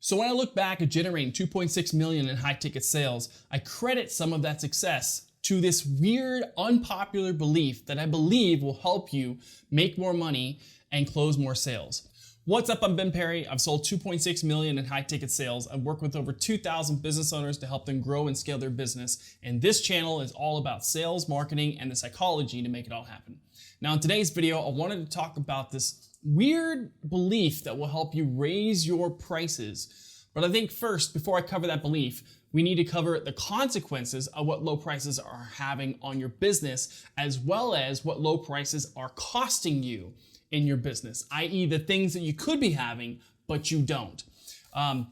So when I look back at generating 2.6 million in high ticket sales, I credit some of that success to this weird, unpopular belief that I believe will help you make more money and close more sales. What's up? I'm Ben Perry. I've sold 2.6 million in high ticket sales. I've worked with over 2,000 business owners to help them grow and scale their business. And this channel is all about sales, marketing, and the psychology to make it all happen. Now in today's video, I wanted to talk about this weird belief that will help you raise your prices. But I think first, before I cover that belief, we need to cover the consequences of what low prices are having on your business, as well as what low prices are costing you in your business, i.e. the things that you could be having, but you don't.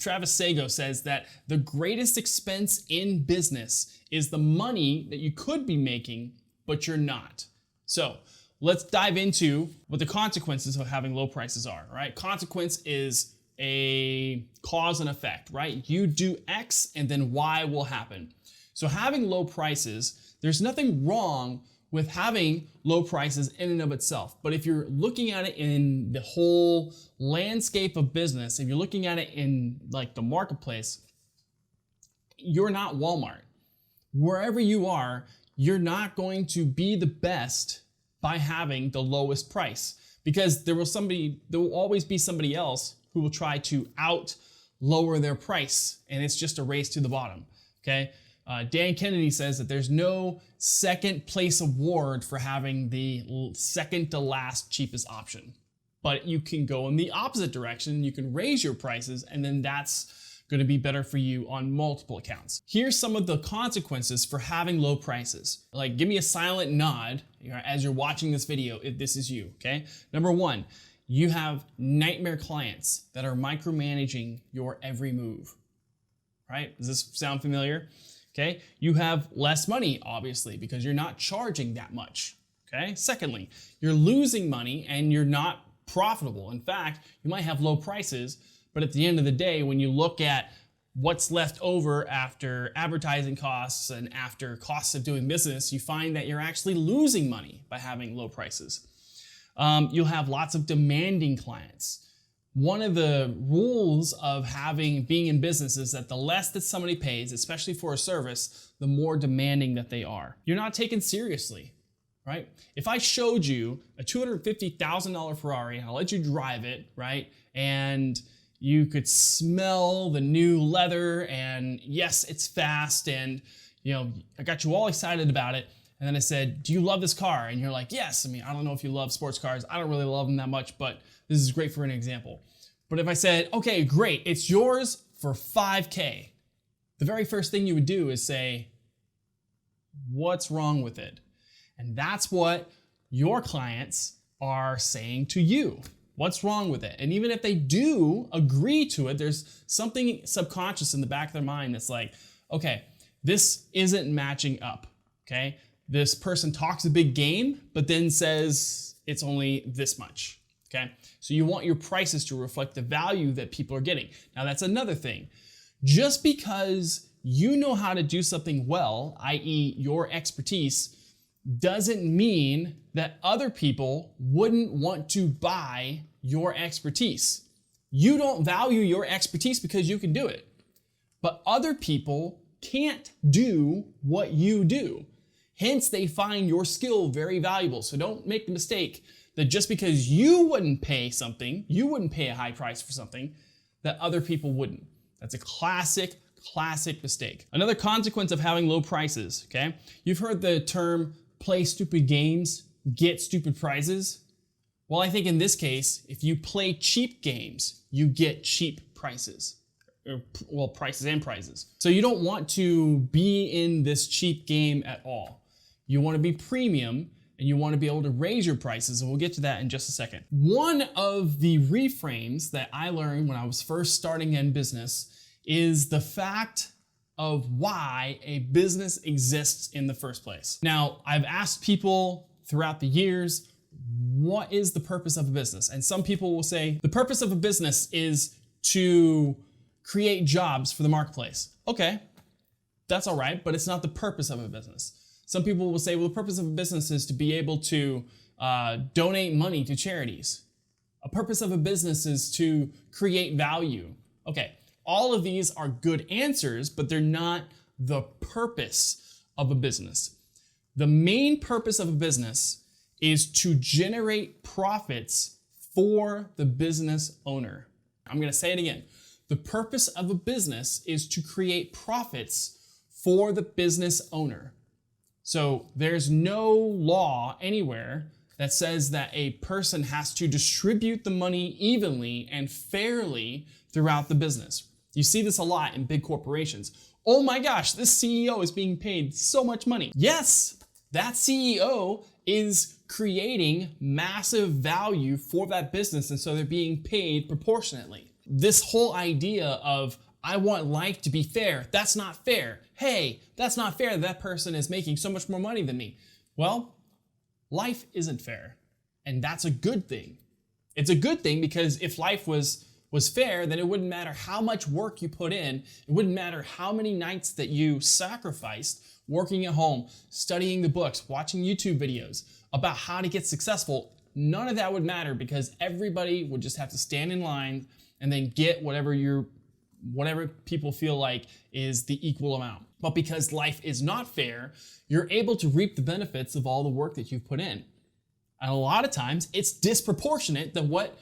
Travis Sago says that the greatest expense in business is the money that you could be making, but you're not. So let's dive into what the consequences of having low prices are, right? Consequence is a cause and effect, right? You do X and then Y will happen. So having low prices, there's nothing wrong with having low prices in and of itself. But if you're looking at it in the whole landscape of business, if you're looking at it in like the marketplace, you're not Walmart. Wherever you are, you're not going to be the best by having the lowest price, because there will always be somebody else who will try to lower their price, and it's just a race to the bottom, okay? Dan Kennedy says that there's no second place award for having the second to last cheapest option, but you can go in the opposite direction. You can raise your prices, and then that's going to be better for you on multiple accounts. Here's some of the consequences for having low prices. Like, give me a silent nod as you're watching this video if this is you, okay? Number one, you have nightmare clients that are micromanaging your every move, right? Does this sound familiar? Okay, you have less money, obviously, because you're not charging that much, okay? Secondly, you're losing money and you're not profitable. In fact, you might have low prices, but at the end of the day, when you look at what's left over after advertising costs and after costs of doing business, you find that you're actually losing money by having low prices. You'll have lots of demanding clients. One of the rules of being in business is that the less that somebody pays, especially for a service, the more demanding that they are. You're not taken seriously, right? If I showed you a $250,000 Ferrari and I'll let you drive it, right? And you could smell the new leather, and yes, it's fast, and I got you all excited about it. And then I said, do you love this car? And you're like, yes. I mean, I don't know if you love sports cars. I don't really love them that much, but this is great for an example. But if I said, okay, great, it's yours for $5K, the very first thing you would do is say, what's wrong with it? And that's what your clients are saying to you. What's wrong with it? And even if they do agree to it, there's something subconscious in the back of their mind that's like, okay, this isn't matching up, okay? This person talks a big game, but then says it's only this much, okay? So you want your prices to reflect the value that people are getting. Now that's another thing. Just because you know how to do something well, i.e. your expertise, doesn't mean that other people wouldn't want to buy your expertise. You don't value your expertise because you can do it, but other people can't do what you do. Hence, they find your skill very valuable. So don't make the mistake that just because you wouldn't pay a high price for something, that other people wouldn't. That's a classic mistake. Another consequence of having low prices, okay? You've heard the term play stupid games, get stupid prizes. Well, I think in this case, if you play cheap games, you get cheap prices. Well, prices and prizes. So you don't want to be in this cheap game at all. You want to be premium, and you want to be able to raise your prices, and we'll get to that in just a second. One of the reframes that I learned when I was first starting in business is the fact of why a business exists in the first place. Now, I've asked people throughout the years, what is the purpose of a business? And some people will say, the purpose of a business is to create jobs for the marketplace. Okay, that's all right, but it's not the purpose of a business. Some people will say, well, the purpose of a business is to be able to donate money to charities. A purpose of a business is to create value. Okay, All of these are good answers, but they're not the purpose of a business. The main purpose of a business is to generate profits for the business owner. I'm going to say it again. The purpose of a business is to create profits for the business owner. So there's no law anywhere that says that a person has to distribute the money evenly and fairly throughout the business. You see this a lot in big corporations. Oh my gosh, this CEO is being paid so much money. Yes, that CEO is creating massive value for that business, and so they're being paid proportionately. This whole idea of, I want life to be fair, that's not fair. Hey, that's not fair that person is making so much more money than me. Well, life isn't fair, and that's a good thing. It's a good thing because if life was fair, then it wouldn't matter how much work you put in. It wouldn't matter how many nights that you sacrificed working at home, studying the books, watching YouTube videos about how to get successful. None of that would matter because everybody would just have to stand in line and then get whatever people feel like is the equal amount. But because life is not fair, you're able to reap the benefits of all the work that you've put in. And a lot of times it's disproportionate than what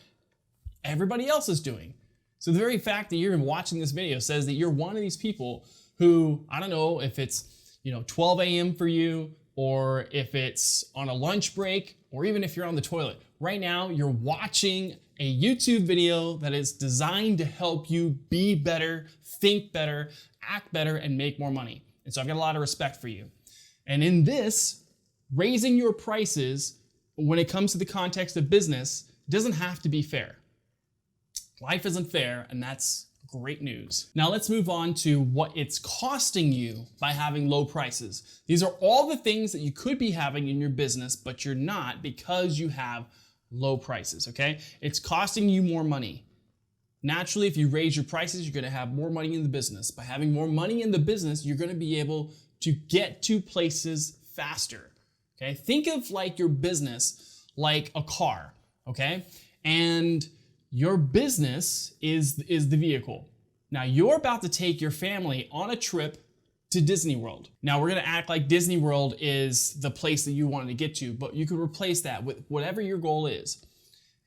everybody else is doing. So the very fact that you're even watching this video says that you're one of these people who, I don't know if it's 12 a.m. for you, or if it's on a lunch break, or even if you're on the toilet. Right now, you're watching a YouTube video that is designed to help you be better, think better, act better, and make more money. And so I've got a lot of respect for you. And in this, raising your prices when it comes to the context of business doesn't have to be fair. Life isn't fair, and that's great news. Now let's move on to what it's costing you by having low prices. These are all the things that you could be having in your business, but you're not because you have low prices, okay? It's costing you more money. Naturally, if you raise your prices, you're gonna have more money in the business. By having more money in the business, you're gonna be able to get to places faster, okay? Think of like your business like a car, okay? And your business is the vehicle. Now you're about to take your family on a trip to Disney World. Now we're gonna act like Disney World is the place that you wanted to get to, but you could replace that with whatever your goal is.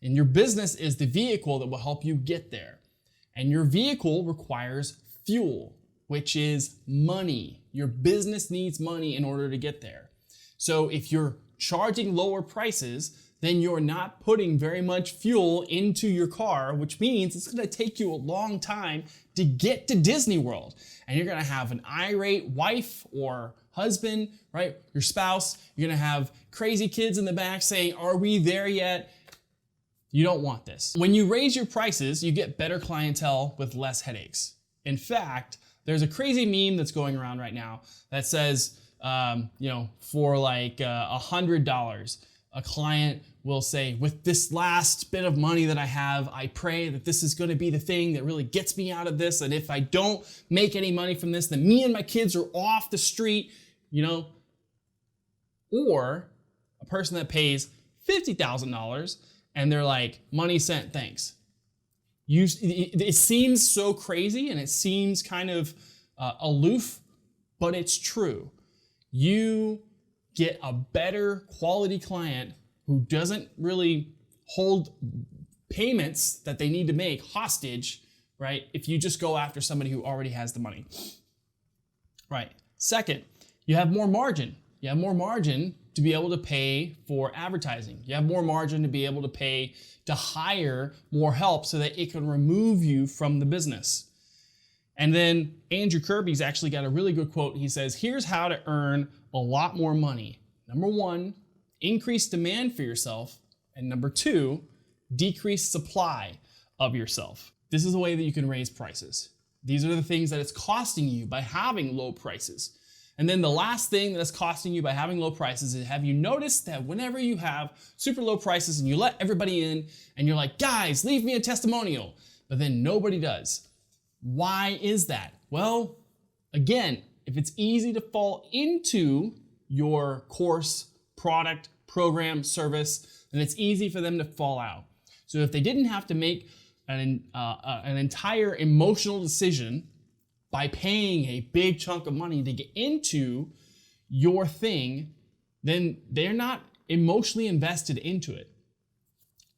And your business is the vehicle that will help you get there. And your vehicle requires fuel, which is money. Your business needs money in order to get there. So if you're charging lower prices, then you're not putting very much fuel into your car, which means it's gonna take you a long time to get to Disney World. And you're gonna have an irate wife or husband, right? Your spouse. You're gonna have crazy kids in the back saying, are we there yet? You don't want this. When you raise your prices, you get better clientele with less headaches. In fact, there's a crazy meme that's going around right now that says, for like $100, a client will say, with this last bit of money that I have, I pray that this is gonna be the thing that really gets me out of this. And if I don't make any money from this, then me and my kids are off the street, Or a person that pays $50,000 and they're like, money sent, thanks. It seems so crazy and it seems kind of aloof, but it's true. You get a better quality client who doesn't really hold payments that they need to make hostage, right? If you just go after somebody who already has the money. Right. Second, you have more margin. You have more margin to be able to pay for advertising. You have more margin to be able to pay to hire more help so that it can remove you from the business. And then Andrew Kirby's actually got a really good quote. He says, here's how to earn a lot more money. Number one, increase demand for yourself. And number two, decrease supply of yourself. This is the way that you can raise prices. These are the things that it's costing you by having low prices. And then the last thing that is costing you by having low prices is, have you noticed that whenever you have super low prices and you let everybody in and you're like, guys, leave me a testimonial, but then nobody does. Why is that? Well, again, if it's easy to fall into your course, product, program, service, then it's easy for them to fall out. So if they didn't have to make an entire emotional decision by paying a big chunk of money to get into your thing, then they're not emotionally invested into it.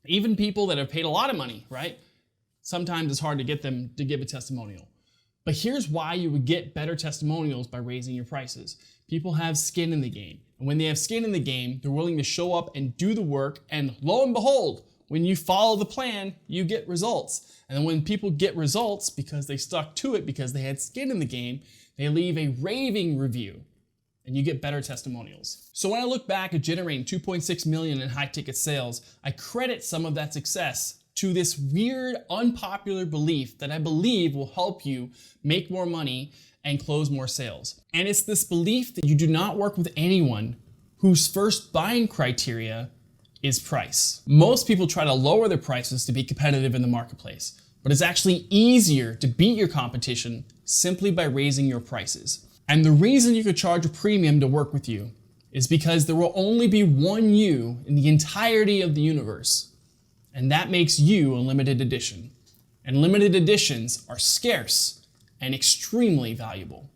Even people that have paid a lot of money, right? Sometimes it's hard to get them to give a testimonial. But here's why you would get better testimonials by raising your prices. People have skin in the game. And when they have skin in the game, they're willing to show up and do the work. And lo and behold, when you follow the plan, you get results. And then when people get results because they stuck to it, because they had skin in the game, they leave a raving review and you get better testimonials. So when I look back at generating 2.6 million in high ticket sales, I credit some of that success to this weird, unpopular belief that I believe will help you make more money and close more sales. And it's this belief that you do not work with anyone whose first buying criteria is price. Most people try to lower their prices to be competitive in the marketplace, but it's actually easier to beat your competition simply by raising your prices. And the reason you could charge a premium to work with you is because there will only be one you in the entirety of the universe. And that makes you a limited edition. And limited editions are scarce and extremely valuable.